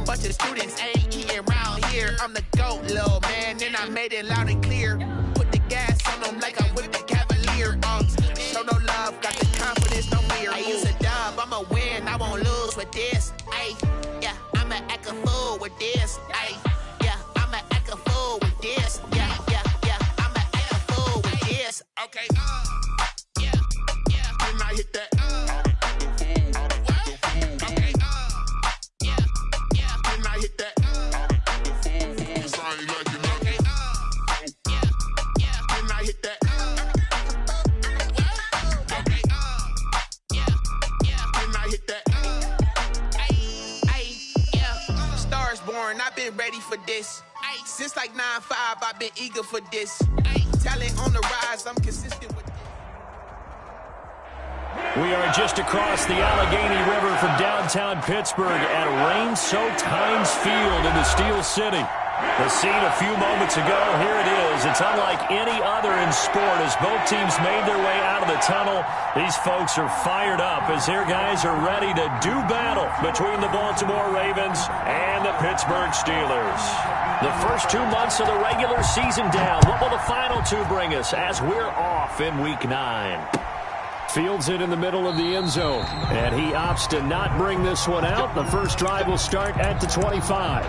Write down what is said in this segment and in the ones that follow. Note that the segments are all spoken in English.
bunch of students ain't eating round here. I'm the GOAT, little man, and I made it loud and clear. Put the gas on them like I'm with the Cavalier. Show no love, got the confidence, no fear. I use a dub, I'ma win, I won't lose with this. Ay, yeah, I'ma act a fool with this. Ay, yeah, I'ma act a fool with this. Yeah, yeah, yeah, I'ma act a fool with this. Okay, yeah, yeah, then I hit that. I've been ready for this. Since like 9-5, I've been eager for this. Talent on the rise, I'm consistent with this. We are just across the Allegheny River from downtown Pittsburgh at rain-soaked Heinz Field in the Steel City. The scene a few moments ago, here it is. It's unlike any other in sport as both teams made their way out of the tunnel. These folks are fired up as their guys are ready to do battle between the Baltimore Ravens and the Pittsburgh Steelers. The first 2 months of the regular season down. What will the final two bring us as we're off in Week 9? Fields it in the middle of the end zone, and he opts to not bring this one out. The first drive will start at the 25.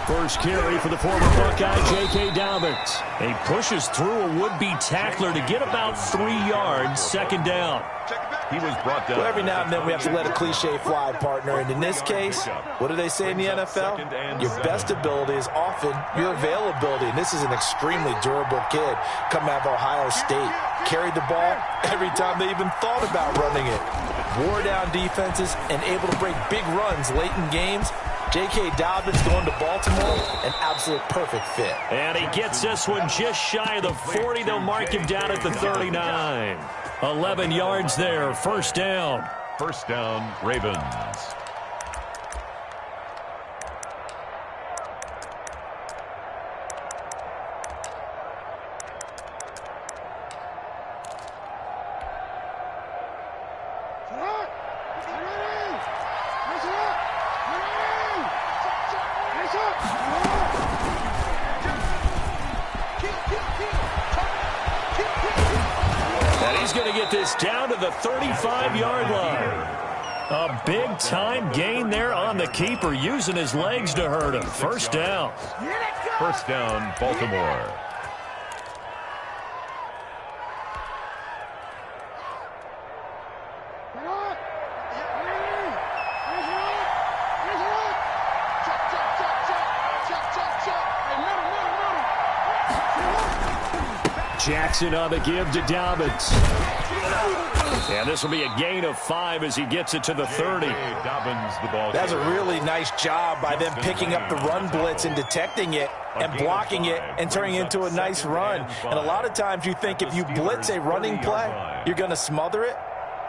First carry for the former Buckeye, J.K. Dobbins. He pushes through a would-be tackler to get about 3 yards, second down. He was brought down. Well, every now and then we have to let a cliche fly, partner. And in this case, what do they say in the NFL? Your best ability is often your availability. And this is an extremely durable kid coming out of Ohio State. Carried the ball every time they even thought about running it. Wore down defenses and able to break big runs late in games. J.K. Dobbins going to Baltimore, an absolute perfect fit. And he gets this one just shy of the 40. They'll mark him down at the 39. 11 yards there, first down. First down, Ravens. Down to the 35-yard line. A big-time gain there on the keeper, using his legs to hurt him. First down. First down, Baltimore. Jackson on the give to Dobbins. And this will be a gain of 5 as he gets it to the 30. That's a really nice job by them picking up the run blitz and detecting it and blocking it and turning it into a nice run. And a lot of times you think if you blitz a running play, you're going to smother it.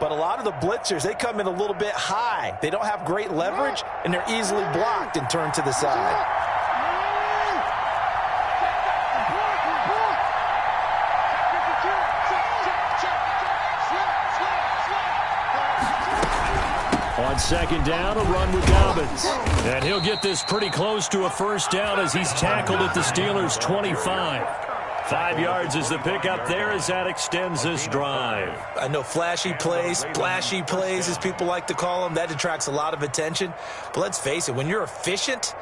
But a lot of the blitzers, they come in a little bit high. They don't have great leverage, and they're easily blocked and turned to the side. On second down, a run with Dobbins. And he'll get this pretty close to a first down as he's tackled at the Steelers' 25. 5 yards is the pickup there as that extends this drive. I know flashy plays, splashy plays, as people like to call them, that attracts a lot of attention. But let's face it, when you're efficient,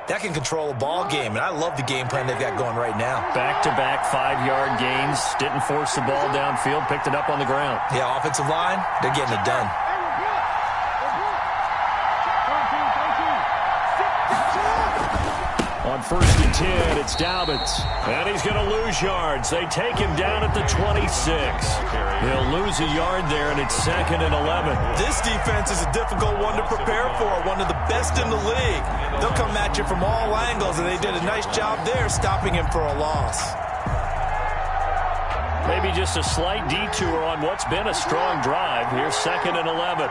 that can control a ball game. And I love the game plan they've got going right now. Back-to-back 5-yard gains. Didn't force the ball downfield. Picked it up on the ground. Yeah, offensive line, they're getting it done. On 1st and 10, it's Dobbins. And he's going to lose yards. They take him down at the 26. He'll lose a yard there, and it's 2nd and 11. This defense is a difficult one to prepare for, one of the best in the league. They'll come at you from all angles, and they did a nice job there stopping him for a loss. Maybe just a slight detour on what's been a strong drive. Here's 2nd and 11.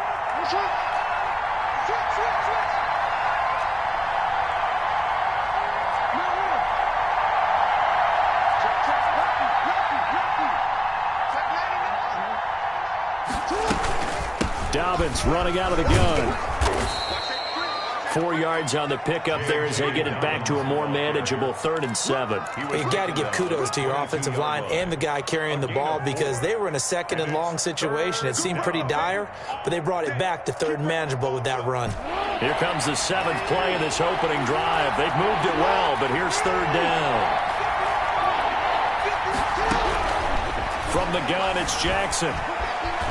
Dobbins running out of the gun. 4 yards on the pickup there as they get it back to a more manageable 3rd and 7. You got to give kudos to your offensive line and the guy carrying the ball because they were in a 2nd and long situation. It seemed pretty dire, but they brought it back to 3rd and manageable with that run. Here comes the 7th play of this opening drive. They've moved it well, but here's 3rd down. From the gun, it's Jackson.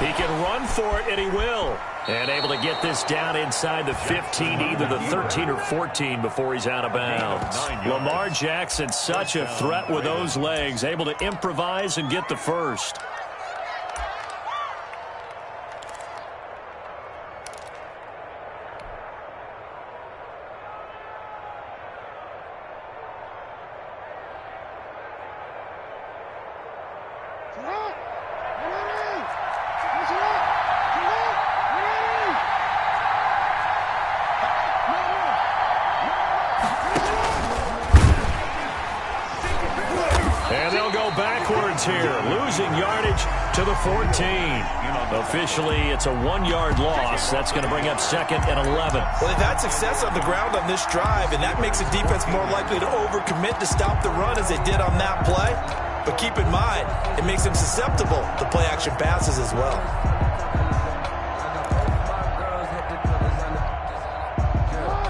He can run for it, and he will. And able to get this down inside the 15, either the 13 or 14 before he's out of bounds. Lamar Jackson, such a threat with those legs, able to improvise and get the first. Here, losing yardage to the 14. Officially, it's a 1-yard loss. That's going to bring up 2nd and 11. Well, they've had success on the ground on this drive, and that makes the defense more likely to overcommit to stop the run as they did on that play. But keep in mind, it makes them susceptible to play-action passes as well.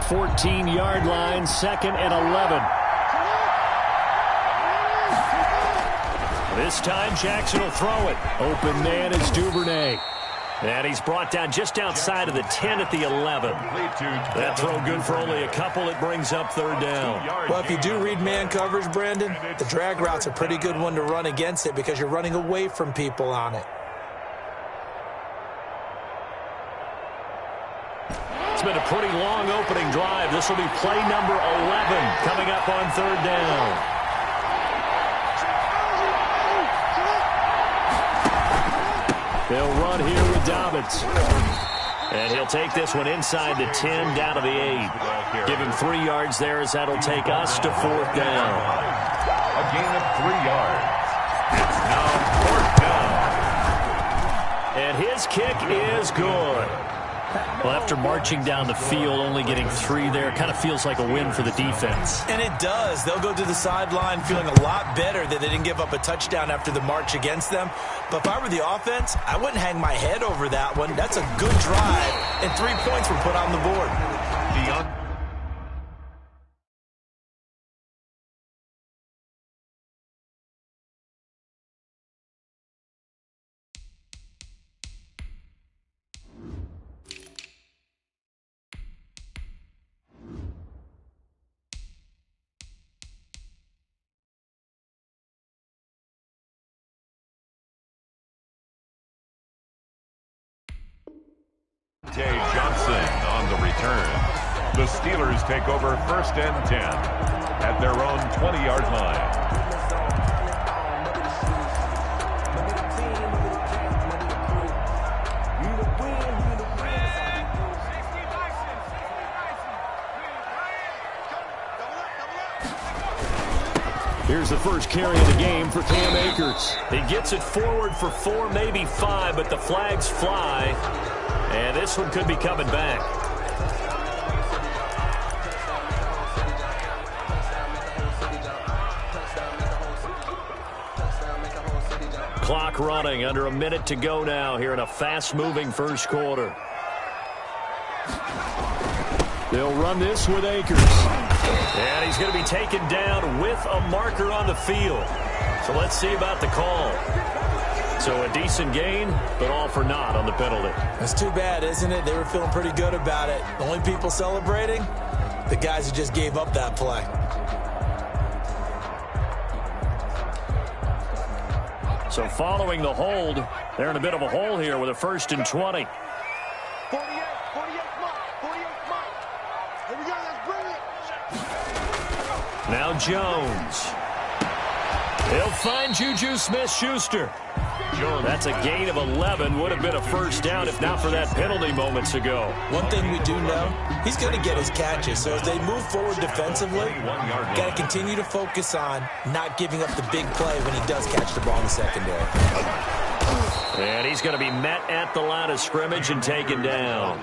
– 14-yard line, 2nd and 11. This time, Jackson will throw it. Open man is Duvernay. And he's brought down just outside of the 10 at the 11. That throw good for only a couple. It brings up 3rd down. Well, if you do read man coverage, Brandon, the drag route's a pretty good one to run against it because you're running away from people on it. It's been a pretty long opening drive. This will be play number 11 coming up on 3rd down. They'll run here with Dobbins. And he'll take this one inside the 10, down to the 8. Give him 3 yards there as that'll take us to 4th down. A gain of 3 yards. It's now 4th down. And his kick is good. Well, after marching down the field, only getting 3 there, kind of feels like a win for the defense. And it does. They'll go to the sideline feeling a lot better that they didn't give up a touchdown after the march against them. But if I were the offense, I wouldn't hang my head over that one. That's a good drive, and 3 points were put on the board. Tay Johnson on the return. The Steelers take over 1st and 10 at their own 20-yard line. Here's the first carry of the game for Cam Akers. He gets it forward for 4, maybe 5, but the flags fly. And this one could be coming back. Clock running, under a minute to go now here in a fast-moving first quarter. They'll run this with Akers. And he's going to be taken down with a marker on the field. So let's see about the call. So a decent gain, but all for naught on the penalty. That's too bad, isn't it? They were feeling pretty good about it. The only people celebrating, the guys who just gave up that play. So following the hold, they're in a bit of a hole here with a 1st and 20. 48 mark. Here we go, let's bring it. Now Jones. He'll find Juju Smith-Schuster. That's a gain of 11. Would have been a 1st down if not for that penalty moments ago. One thing we do know, he's going to get his catches. So as they move forward defensively, got to continue to focus on not giving up the big play when he does catch the ball in the secondary. And he's going to be met at the line of scrimmage and taken down.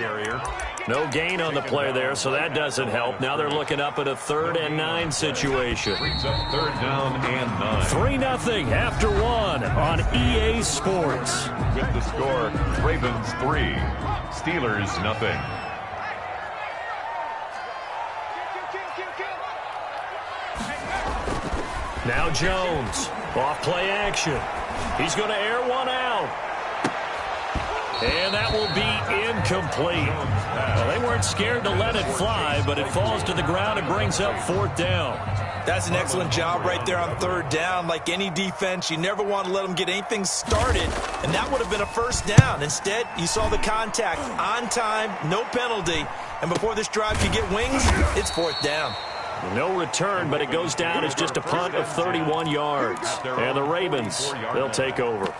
No gain on the play there, so that doesn't help. Now they're looking up at a 3rd and 9 situation. Brings up 3rd down and 9. 3-0 after 1 on EA Sports. With the score, Ravens 3, Steelers 0. Now Jones, off play action. He's going to air one out. And that will be incomplete. Well, they weren't scared to let it fly, but it falls to the ground and brings up 4th down. That's an excellent job right there on 3rd down. Like any defense, you never want to let them get anything started, and that would have been a 1st down. Instead, you saw the contact on time, no penalty, and before this drive can get wings, it's 4th down. No return, but it goes down as just a punt of 31 yards. And the Ravens, they'll take over.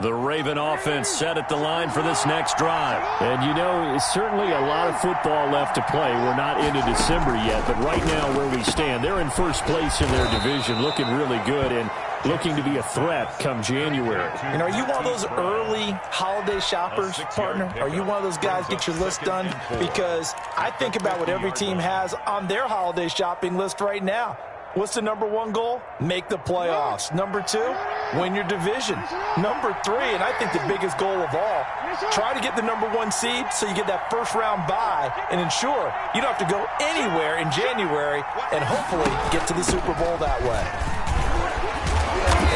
The Raven offense set at the line for this next drive. And, you know, it's certainly a lot of football left to play. We're not into December yet, but right now where we stand, they're in 1st place in their division, looking really good and looking to be a threat come January. You know, are you one of those early holiday shoppers, partner? Are you one of those guys get your list done? Because I think about what every team has on their holiday shopping list right now. What's the number 1 goal? Make the playoffs. Number 2, win your division. Number 3, and I think the biggest goal of all, try to get the number 1 seed so you get that 1st round bye and ensure you don't have to go anywhere in January and hopefully get to the Super Bowl that way.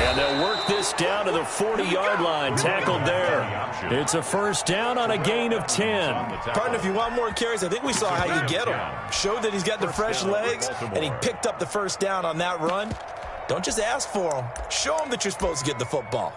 And they'll work this down to the 40-yard line, tackled there. It's a 1st down on a gain of 10. Partner, if you want more carries, I think we saw how you get him. Showed that he's got the fresh legs, and he picked up the 1st down on that run. Don't just ask for him. Show him that you're supposed to get the football.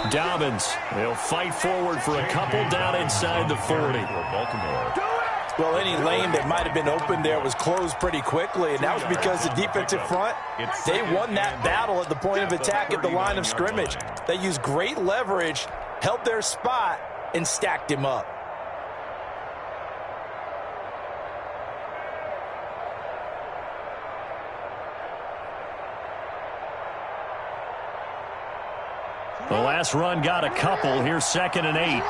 Dobbins, they'll fight forward for a couple down inside the 40. Well, any lane that might have been open there was closed pretty quickly, and that was because the defensive front, they won that battle at the point of attack at the line of scrimmage. They used great leverage, held their spot, and stacked him up. The last run got a couple. Here's 2nd and 8.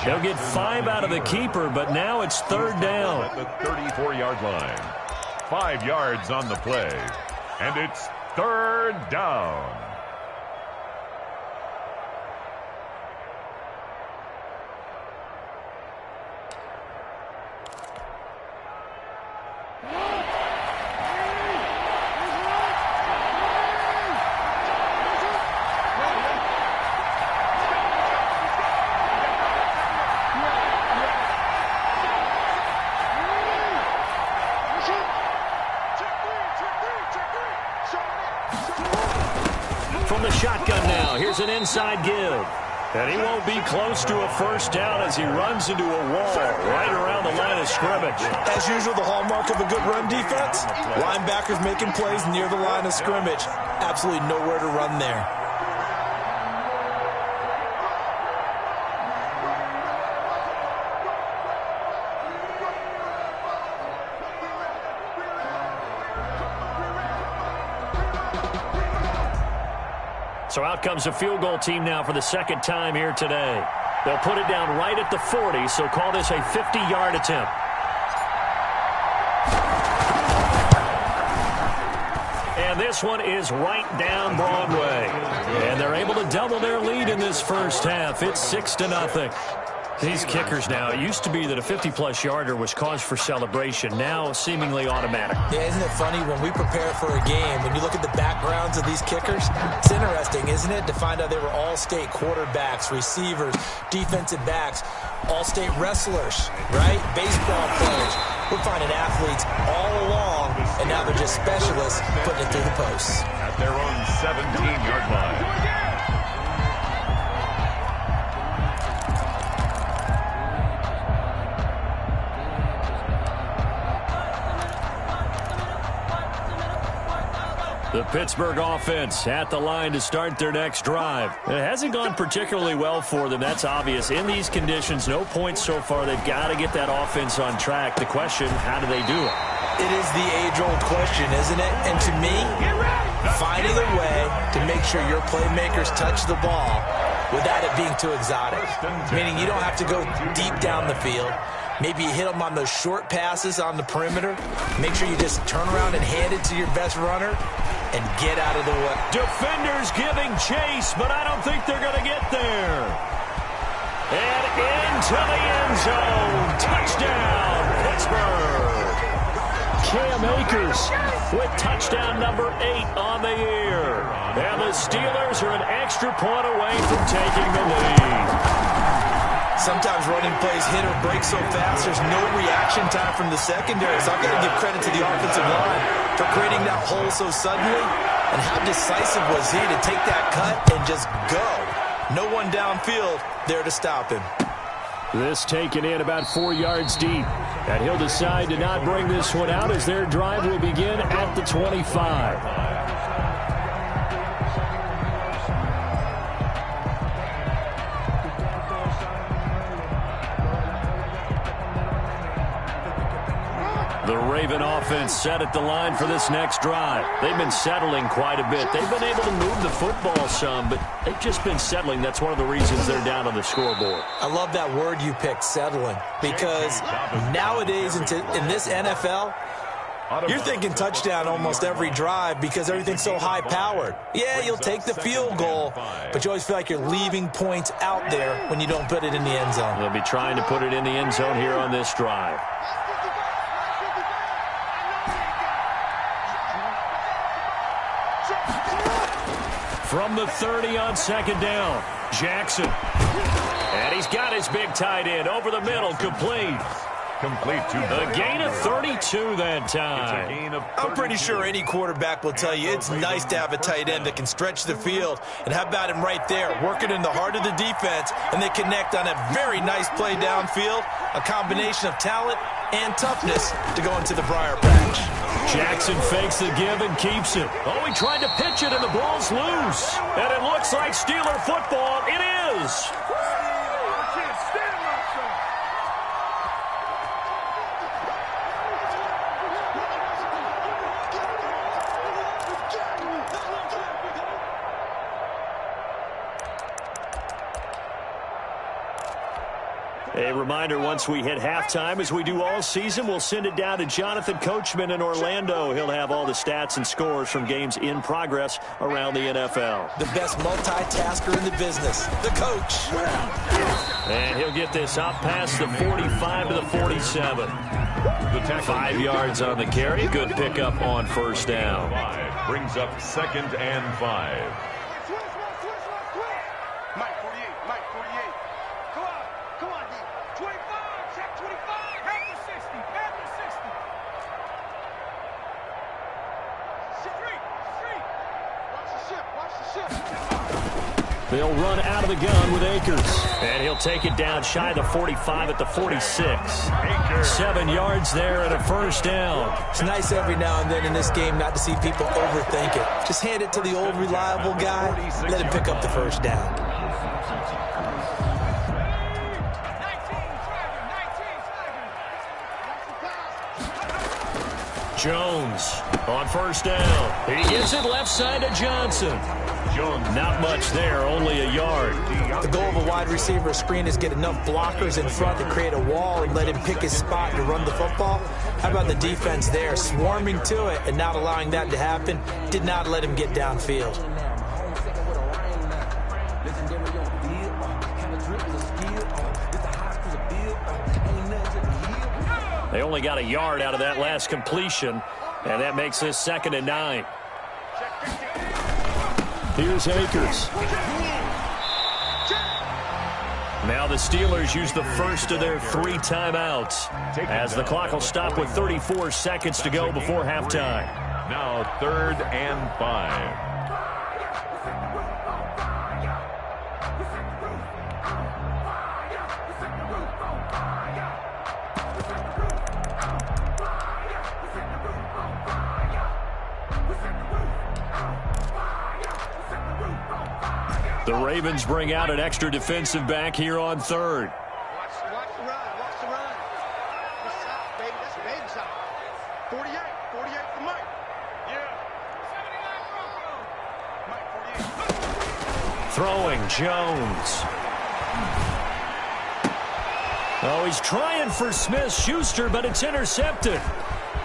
They'll get 5 out of the keeper, but now it's 3rd down. At the 34-yard line. 5 yards on the play. And it's 3rd down. From the shotgun now, here's an inside give. And he won't be close to a 1st down as he runs into a wall right around the line of scrimmage. As usual, the hallmark of a good run defense, linebackers making plays near the line of scrimmage. Absolutely nowhere to run there. So out comes a field goal team now for the second time here today. They'll put it down right at the 40, so call this a 50-yard attempt. And this one is right down Broadway. And they're able to double their lead in this first half. It's 6-0. These kickers now, it used to be that a 50-plus yarder was cause for celebration. Now seemingly automatic. Yeah, isn't it funny when we prepare for a game, when you look at the backgrounds of these kickers, it's interesting, isn't it, to find out they were all-state quarterbacks, receivers, defensive backs, all-state wrestlers, right? Baseball players. We're finding athletes all along, and now they're just specialists putting it through the posts. At their own 17-yard line. The Pittsburgh offense at the line to start their next drive. It hasn't gone particularly well for them. That's obvious. In these conditions, no points so far. They've got to get that offense on track. The question, how do they do it? It is the age-old question, isn't it? And to me, finding a way to make sure your playmakers touch the ball without it being too exotic. Meaning you don't have to go deep down the field. Maybe you hit them on those short passes on the perimeter. Make sure you just turn around and hand it to your best runner and get out of the way. Defenders giving chase, but I don't think they're going to get there. And into the end zone. Touchdown, Pittsburgh. Cam Akers with touchdown number 8 on the year. And the Steelers are an extra point away from taking the lead. Sometimes running plays hit or break so fast, there's no reaction time from the secondary. So I've got to give credit to the offensive line for creating that hole so suddenly. And how decisive was he to take that cut and just go? No one downfield there to stop him. This taken in about 4 yards deep. And he'll decide to not bring this one out as their drive will begin at the 25. The Raven offense set at the line for this next drive. They've been settling quite a bit. They've been able to move the football some, but they've just been settling. That's one of the reasons they're down on the scoreboard. I love that word you picked, settling, because nowadays in this NFL, you're thinking touchdown almost every drive because everything's so high-powered. Yeah, you'll take the field goal, but you always feel like you're leaving points out there when you don't put it in the end zone. They'll be trying to put it in the end zone here on this drive. From the 30 on second down, Jackson. And he's got his big tight end over the middle, complete. A gain of 32 that time. I'm pretty sure any quarterback will tell you it's nice to have a tight end that can stretch the field. And how about him right there, working in the heart of the defense, and they connect on a very nice play downfield, a combination of talent and toughness to go into the briar patch. Jackson fakes the give and keeps it. Oh, he tried to pitch it, and the ball's loose. And it looks like Steeler football. It is. A reminder, once we hit halftime, as we do all season, we'll send it down to Jonathan Coachman in Orlando. He'll have all the stats and scores from games in progress around the NFL. The best multitasker in the business, the coach. And he'll get this up past the 45 to the 47. 5 yards on the carry. Good pickup on first down. Brings up 2nd and 5. They'll run out of the gun with Akers. And he'll take it down shy of the 45 at the 46. 7 yards there and a first down. It's nice every now and then in this game not to see people overthink it. Just hand it to the old reliable guy. Let him pick up the first down. Jones on first down. He gets it left side to Johnson. Not much there, only a yard. The goal of a wide receiver screen is get enough blockers in front to create a wall and let him pick his spot to run the football. How about the defense there, swarming to it and not allowing that to happen? Did not let him get downfield. They only got a yard out of that last completion, and that makes this 2nd and 9. Here's Akers. Now the Steelers use the first of their 3 timeouts as the clock will stop with 34 seconds to go before halftime. Now 3rd and 5. The Ravens bring out an extra defensive back here on 3rd. Watch the run. Watch the run. That's out, baby. That's baby shot. 48 for Mike. Yeah. 79 Mike, 48. Throwing Jones. Oh, he's trying for Smith-Schuster, but it's intercepted.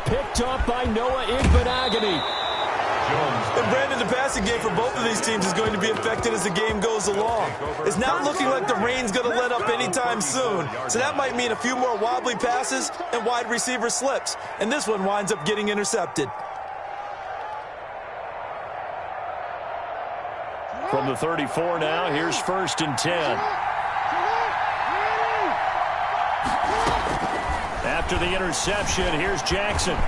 Picked up by Noah Igbinoghene. And Brandon, the passing game for both of these teams is going to be affected as the game goes along. It's not looking like the rain's going to let up anytime soon. So that might mean a few more wobbly passes and wide receiver slips. And this one winds up getting intercepted. From the 34 now, here's 1st and 10. After the interception, here's Jackson.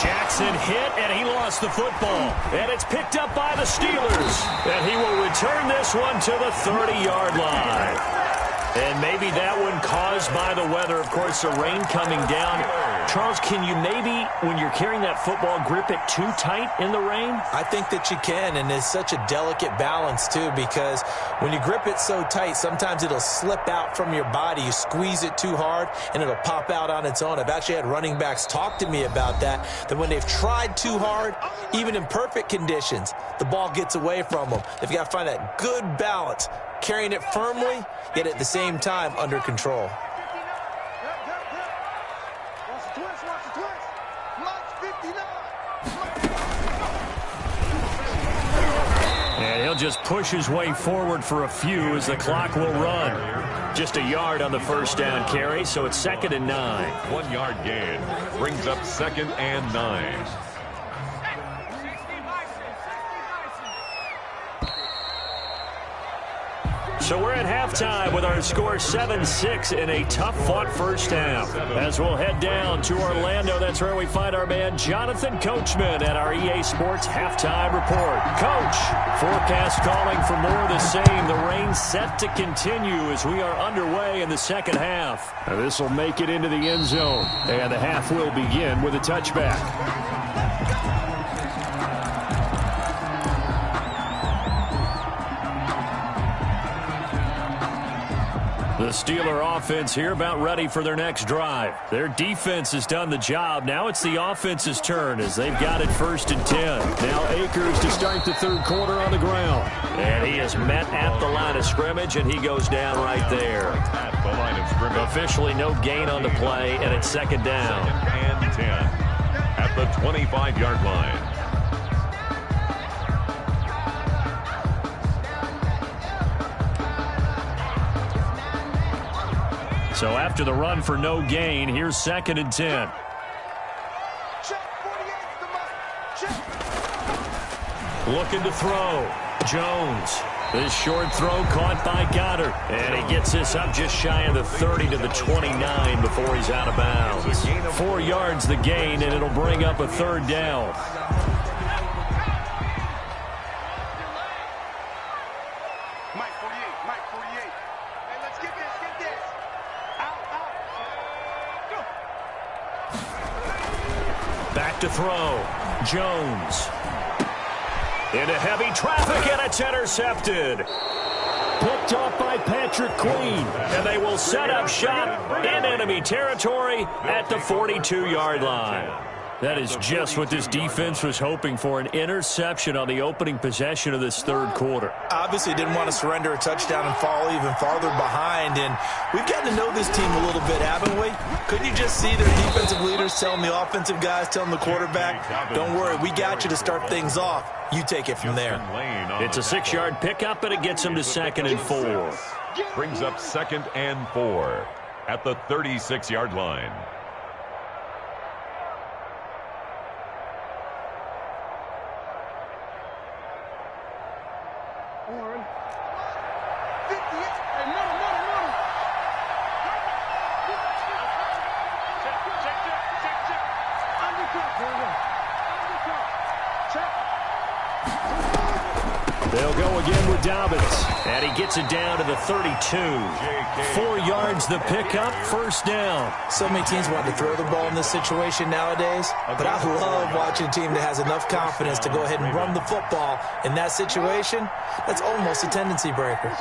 Jackson hit, and he lost the football. And it's picked up by the Steelers. And he will return this one to the 30-yard line. And maybe that one caused by the weather. Of course, the rain coming down. Charles, can you maybe, when you're carrying that football, grip it too tight in the rain? I think that you can, and it's such a delicate balance, too, because when you grip it so tight, sometimes it'll slip out from your body. You squeeze it too hard, and it'll pop out on its own. I've actually had running backs talk to me about that when they've tried too hard, even in perfect conditions, the ball gets away from them. They've got to find that good balance, carrying it firmly, yet at the same time under control. And he'll just push his way forward for a few as the clock will run. Just a yard on the first down carry, so it's 2nd and 9. 1 yard gain brings up 2nd and 9. So we're at halftime with our score 7-6 in a tough-fought first half. As we'll head down to Orlando, that's where we find our man Jonathan Coachman at our EA Sports Halftime Report. Coach, forecast calling for more of the same. The rain set to continue as we are underway in the second half. Now this will make it into the end zone, and the half will begin with a touchback. The Steeler offense here about ready for their next drive. Their defense has done the job. Now it's the offense's turn as they've got it 1st and 10. Now Akers to start the third quarter on the ground. And he is met at the line of scrimmage, and he goes down right there. At the line of scrimmage. Officially no gain on the play, and it's 2nd down. 2nd and 10 at the 25-yard line. So after the run for no gain, here's 2nd and 10. Looking to throw. Jones. This short throw caught by Goddard. And he gets this up just shy of the 30 to the 29 before he's out of bounds. 4 yards the gain, and it'll bring up a 3rd down. Mike 48. Hey, let's get this. Out. Go. Back to throw. Jones. Into heavy traffic, and it's intercepted. Picked off by Patrick Queen. And they will set up shop in enemy territory at the 42-yard line. That is just what this defense was hoping for, an interception on the opening possession of this third quarter. Obviously didn't want to surrender a touchdown and fall even farther behind, and we've gotten to know this team a little bit, haven't we? Couldn't you just see their defensive leaders telling the offensive guys, telling the quarterback, don't worry, we got you to start things off. You take it from there. It's a 6-yard pickup, and it gets them to 2nd and 4. Brings up 2nd and 4 at the 36-yard line. They'll go again with Dobbins, and he gets it down to the 32. 4 yards the pickup, 1st down. So many teams want to throw the ball in this situation nowadays, but I love watching a team that has enough confidence to go ahead and run the football in that situation. That's almost a tendency breaker.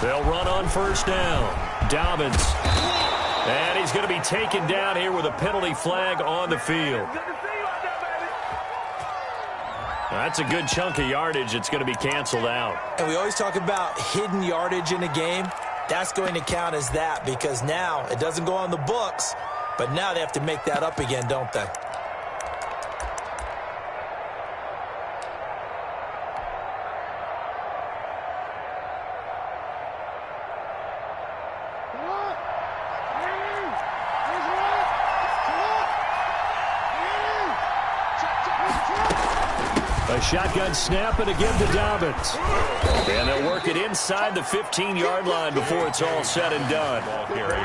They'll run on 1st down. Dobbins. And he's going to be taken down here with a penalty flag on the field. That's a good chunk of yardage. It's going to be canceled out. And we always talk about hidden yardage in a game. That's going to count as that because now it doesn't go on the books, but now they have to make that up again, don't they? A shotgun snap, and again to Dobbins. And they'll work it inside the 15-yard line before it's all said and done.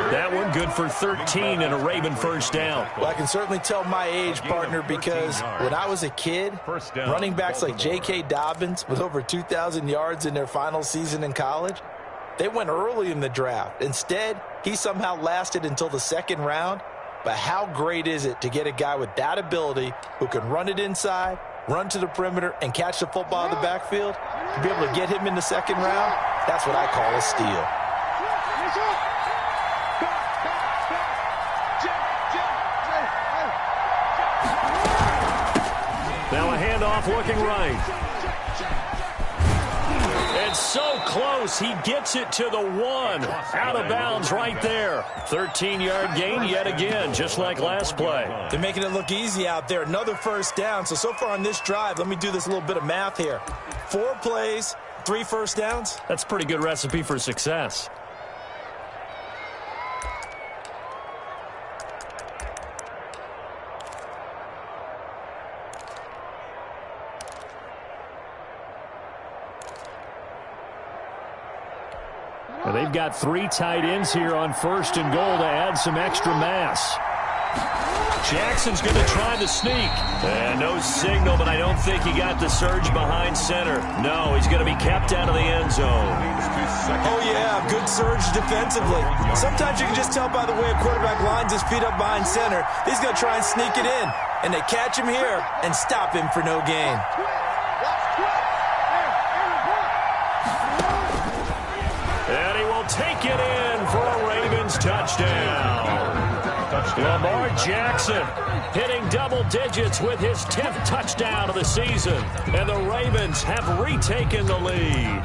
That one good for 13 and a Raven 1st down. Well, I can certainly tell my age, partner, because when I was a kid, running backs like J.K. Dobbins with over 2,000 yards in their final season in college, they went early in the draft. Instead, he somehow lasted until the 2nd round. But how great is it to get a guy with that ability who can run it inside, run to the perimeter, and catch the football in the backfield? To be able to get him in the 2nd round, that's what I call a steal. Now a handoff looking right. It's so close. He gets it to the 1. Out of bounds right there. 13-yard gain yet again, just like last play. They're making it look easy out there. Another 1st down. So far on this drive, let me do this little bit of math here. 4 plays, 3 1st downs. That's a pretty good recipe for success. Well, they've got 3 tight ends here on 1st and goal to add some extra mass. Jackson's going to try the sneak. And no signal, but I don't think he got the surge behind center. No, he's going to be kept out of the end zone. Oh, yeah, good surge defensively. Sometimes you can just tell by the way a quarterback lines his feet up behind center. He's going to try and sneak it in. And they catch him here and stop him for no gain. And he will take it in for a Ravens touchdown. Lamar Jackson hitting double digits with his 10th touchdown of the season. And the Ravens have retaken the lead.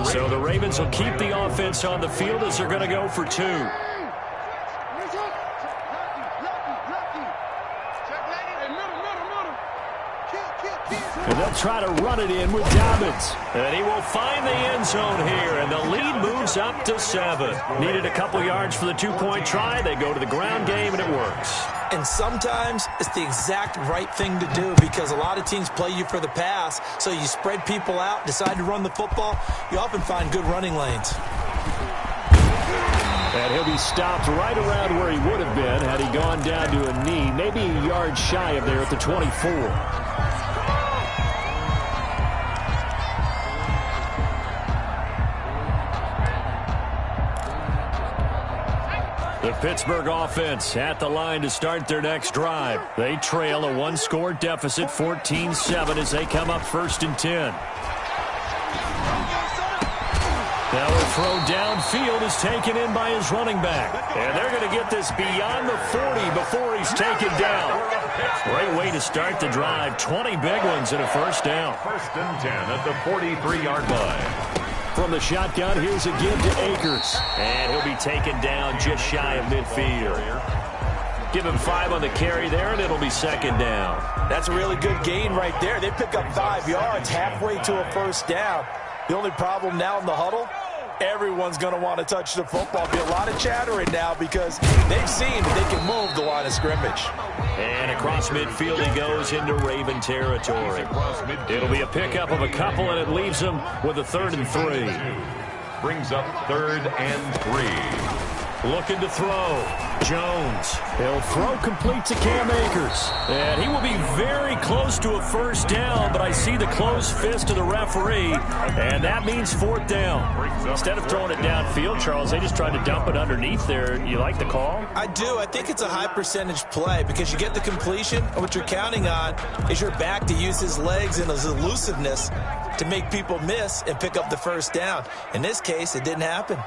So the Ravens will keep the offense on the field as they're going to go for 2. And they'll try to run it in with Dobbins. And he will find the end zone here, and the lead moves up to 7. Needed a couple yards for the 2-point try. They go to the ground game, and it works. And sometimes it's the exact right thing to do because a lot of teams play you for the pass. So you spread people out, decide to run the football. You often find good running lanes. And he'll be stopped right around where he would have been had he gone down to a knee, maybe a yard shy of there at the 24. The Pittsburgh offense at the line to start their next drive. They trail a one-score deficit, 14-7, as they come up 1st and 10. Now a throw downfield is taken in by his running back. And they're going to get this beyond the 40 before he's taken down. Great way to start the drive. 20 big ones and a first down. 1st and 10 at the 43-yard line. From the shotgun, here's a give to Akers. And he'll be taken down just shy of midfield. Give him 5 on the carry there, and it'll be 2nd down. That's a really good gain right there. They pick up 5 yards halfway to a first down. The only problem now in the huddle, everyone's going to want to touch the football. Be a lot of chattering now because they've seen that they can move the line of scrimmage. And across midfield he goes into Raven territory. It'll be a pickup of a couple, and it leaves them with a 3rd and 3. Brings up 3rd and 3. Looking to throw. Jones. He'll throw complete to Cam Akers. And he will be very close to a first down, but I see the closed fist of the referee, and that means 4th down. Instead of throwing it downfield, Charles, they just tried to dump it underneath there. You like the call? I do. I think it's a high percentage play because you get the completion, and what you're counting on is your back to use his legs and his elusiveness to make people miss and pick up the first down. In this case, it didn't happen.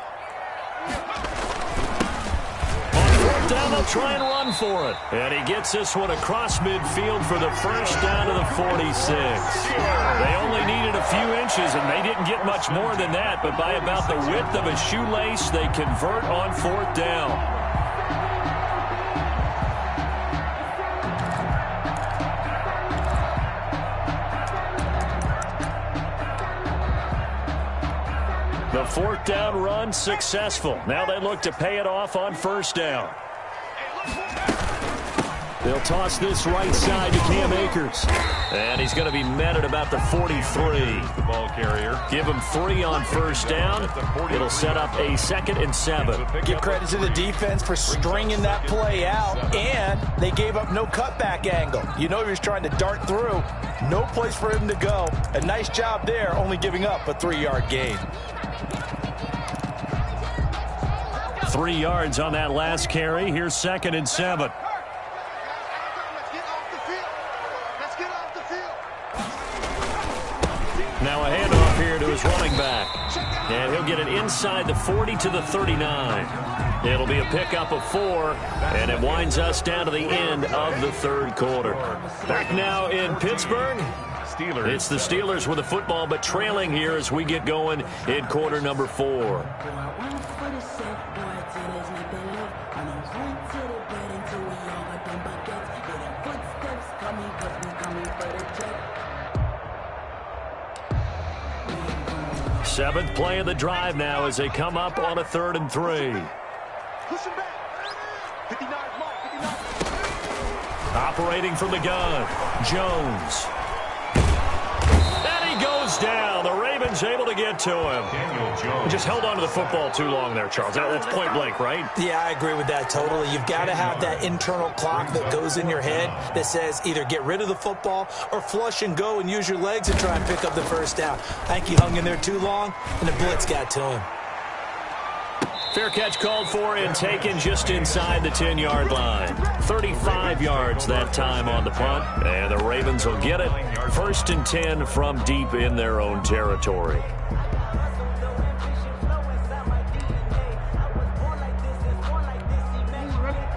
Down, they'll try and run for it. And he gets this one across midfield for the first down to the 46. They only needed a few inches, and they didn't get much more than that. But by about the width of a shoelace, they convert on 4th down. The 4th down run successful. Now they look to pay it off on 1st down. They'll toss this right side to Cam Akers. And he's going to be met at about the 43. The ball carrier. Give him 3 on 1st down. It'll set up a 2nd and 7. Give credit to the defense for stringing that play out, and they gave up no cutback angle. You know he was trying to dart through. No place for him to go. A nice job there, only giving up a 3-yard gain. 3 yards on that last carry. Here's 2nd and 7. Now a handoff here to his running back. And he'll get it inside the 40 to the 39. It'll be a pickup of 4, and it winds us down to the end of the 3rd quarter. Back now in Pittsburgh. It's the Steelers with the football, but trailing here as we get going in quarter number 4. Seventh play of the drive now as they come up on a 3rd and 3. Operating from the gun, Jones. And he goes down. The Ravens able to get to him. He just held on to the football too long there, Charles. That's point blank, right? Yeah, I agree with that totally. You've got to have that internal clock that goes in your head that says either get rid of the football or flush and go and use your legs and try and pick up the first down. I think he hung in there too long, and the blitz got to him. Fair catch called for and taken just inside the 10-yard line. 35 yards that time on the punt, and the Ravens will get it. 1st and 10 from deep in their own territory.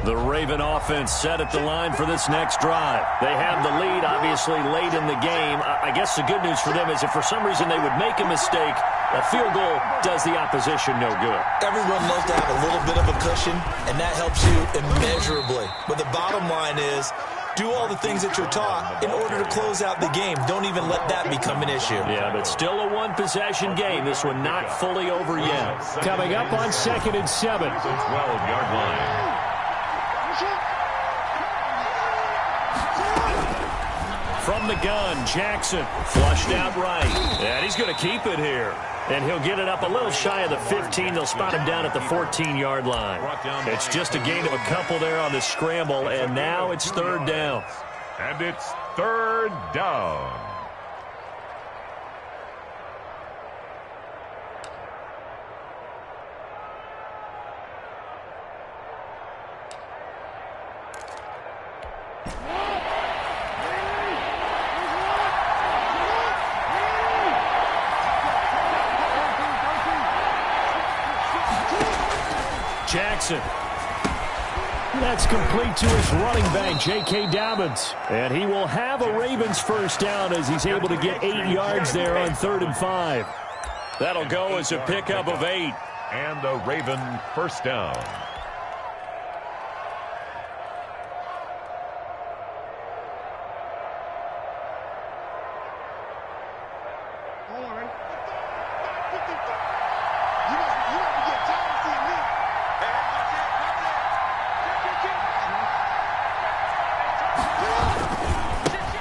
The Raven offense set at the line for this next drive. They have the lead, obviously, late in the game. I guess the good news for them is if for some reason they would make a mistake, a field goal does the opposition no good. Everyone loves to have a little bit of a cushion, and that helps you immeasurably. But the bottom line is, do all the things that you're taught in order to close out the game. Don't even let that become an issue. Yeah, but still a one-possession game. This one not fully over yet. Coming up on 2nd and 7. 12-yard line. From the gun, Jackson flushed out right. And he's going to keep it here. And he'll get it up a little shy of the 15. They'll spot him down at the 14-yard line. It's just a gain of a couple there on the scramble, and now it's 3rd down. And it's 3rd down. Jackson. That's complete to his running back, J.K. Dobbins. And he will have a Ravens first down as he's able to get 8 yards there on 3rd and 5. That'll go as a pickup of 8. And a Raven first down.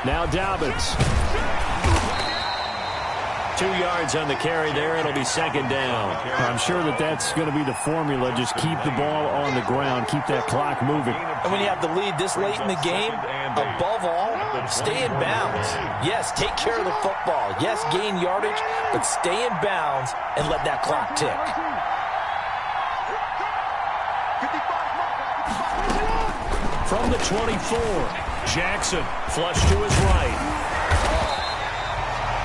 Now Dobbins. 2 yards on the carry there. It'll be 2nd down. I'm sure that's going to be the formula. Just keep the ball on the ground. Keep that clock moving. And when you have the lead this late in the game, above all, stay in bounds. Yes, take care of the football. Yes, gain yardage, but stay in bounds and let that clock tick. From the 24, Jackson flush to his right.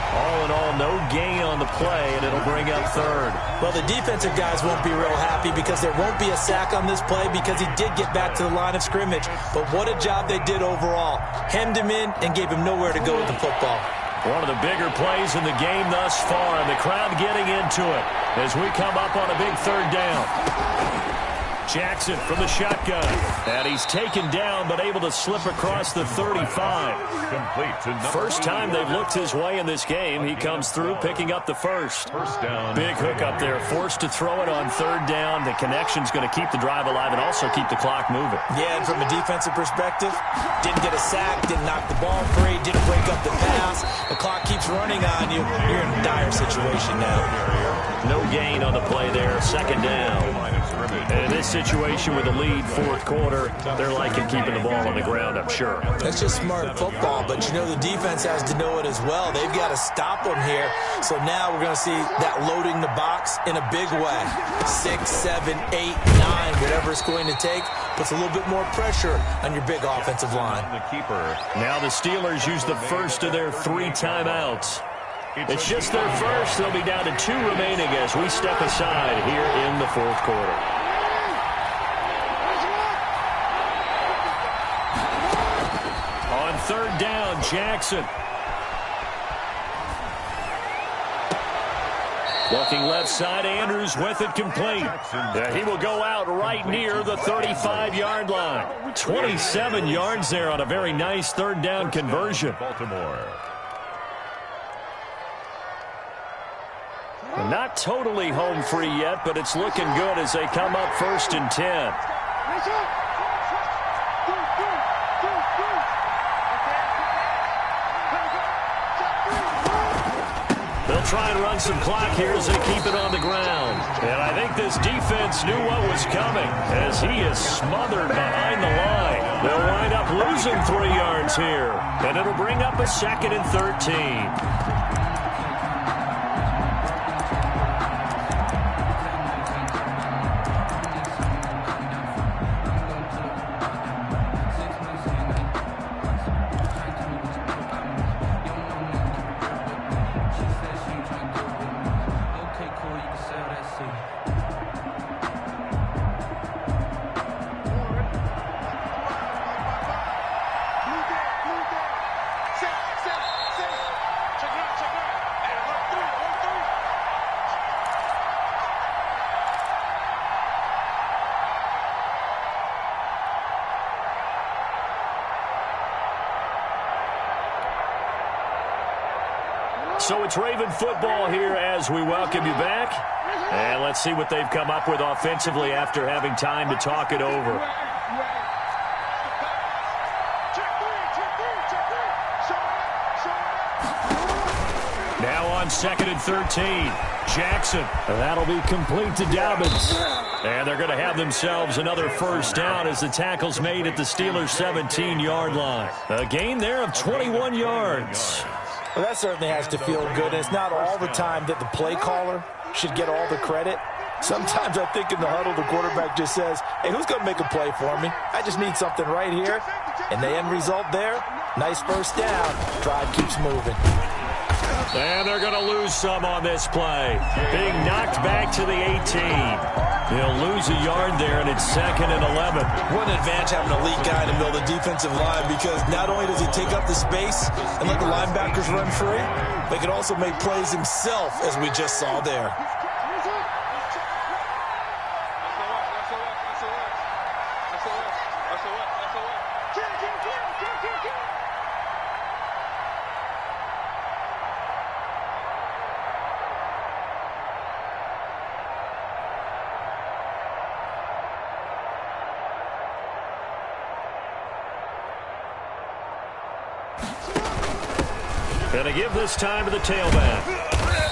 All in all, no gain on the play, and it'll bring up 3rd. Well, the defensive guys won't be real happy because there won't be a sack on this play because he did get back to the line of scrimmage. But what a job they did overall. Hemmed him in and gave him nowhere to go with the football. One of the bigger plays in the game thus far, and the crowd getting into it as we come up on a big 3rd down. Jackson from the shotgun. And he's taken down, but able to slip across the 35. Complete to number First time they've looked his way in this game. He comes through, picking up the first. First down. Big hook up there. Forced to throw it on 3rd down. The connection's going to keep the drive alive and also keep the clock moving. Yeah, and from a defensive perspective, didn't get a sack, didn't knock the ball free, didn't break up the pass. The clock keeps running on you. You're in a dire situation now. No gain on the play there. 2nd down. And in this situation with the lead 4th quarter, they're liking keeping the ball on the ground, I'm sure. That's just smart football, but you know the defense has to know it as well. They've got to stop them here. So now we're going to see that loading the box in a big way. 6, 7, 8, 9, whatever it's going to take, puts a little bit more pressure on your big offensive line. The keeper. Now the Steelers use the first of their 3 timeouts. It's just their first. They'll be down to 2 remaining as we step aside here in the 4th quarter. On 3rd down, Jackson. Looking left side, Andrews with it complete. He will go out right near the 35-yard line. 27 yards there on a very nice 3rd down conversion. Baltimore. Not totally home free yet, but it's looking good as they come up 1st and 10. They'll try and run some clock here as they keep it on the ground. And I think this defense knew what was coming as he is smothered behind the line. They'll wind up losing 3 yards here, and it'll bring up a 2nd and 13. So it's Raven football here as we welcome you back. And let's see what they've come up with offensively after having time to talk it over. Now on 2nd and 13. Jackson. That'll be complete to Dobbins. And they're going to have themselves another first down as the tackle's made at the Steelers' 17-yard line. A gain there of 21 yards. Well, that certainly has to feel good. And it's not all the time that the play caller should get all the credit. Sometimes I think in the huddle, the quarterback just says, hey, who's going to make a play for me? I just need something right here. And the end result there, nice first down. Drive keeps moving. And they're going to lose some on this play. Being knocked back to the 18. He'll lose a yard there, and it's 2nd and 11. What an advantage having an elite guy in the middle of the defensive line, because not only does he take up the space and let the linebackers run free, but he can also make plays himself, as we just saw there. Going to give this time to the tailback.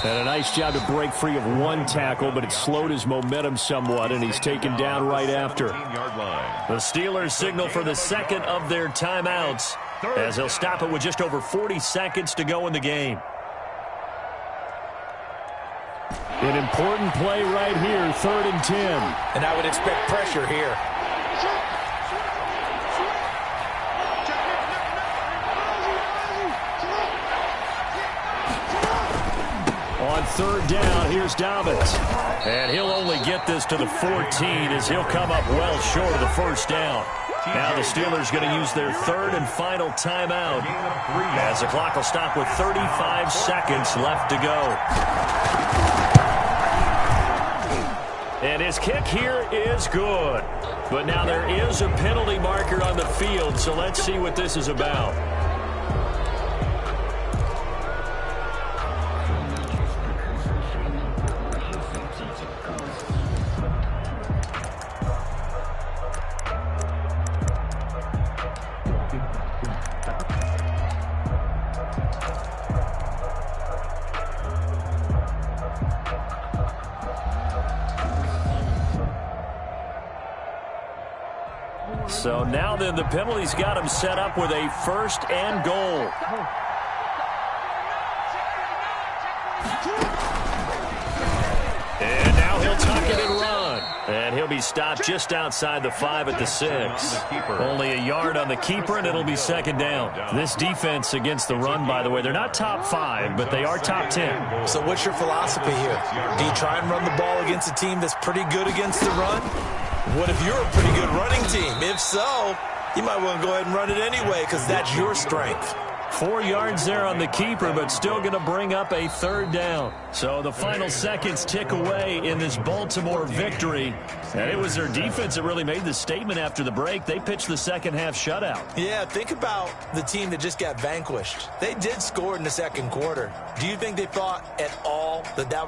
And a nice job to break free of one tackle, but it slowed his momentum somewhat, and he's taken down right after. The Steelers signal for the second of their timeouts, as he'll stop it with just over 40 seconds to go in the game. An important play right here, 3rd and 10. And I would expect pressure here. On 3rd down, here's Dobbins. And he'll only get this to the 14 as he'll come up well short of the first down. Now the Steelers going to use their 3rd and final timeout, as the clock will stop with 35 seconds left to go. And his kick here is good. But now there is a penalty marker on the field, so let's see what this is about. So now then, the penalty's got him set up with a 1st and goal. And now he'll tuck it and run. And he'll be stopped just outside the 5 at the 6. Only a yard on the keeper, and it'll be 2nd down. This defense against the run, by the way, they're not top 5, but they are top 10. So what's your philosophy here? Do you try and run the ball against a team that's pretty good against the run? What if you're a pretty good running team? If so, you might want to go ahead and run it anyway, because that's your strength. 4 yards there on the keeper, but still going to bring up a 3rd down. So the final seconds tick away in this Baltimore victory. And it was their defense that really made the statement after the break. They pitched the second-half shutout. Yeah, think about the team that just got vanquished. They did score in the 2nd quarter. Do you think they thought at all that that would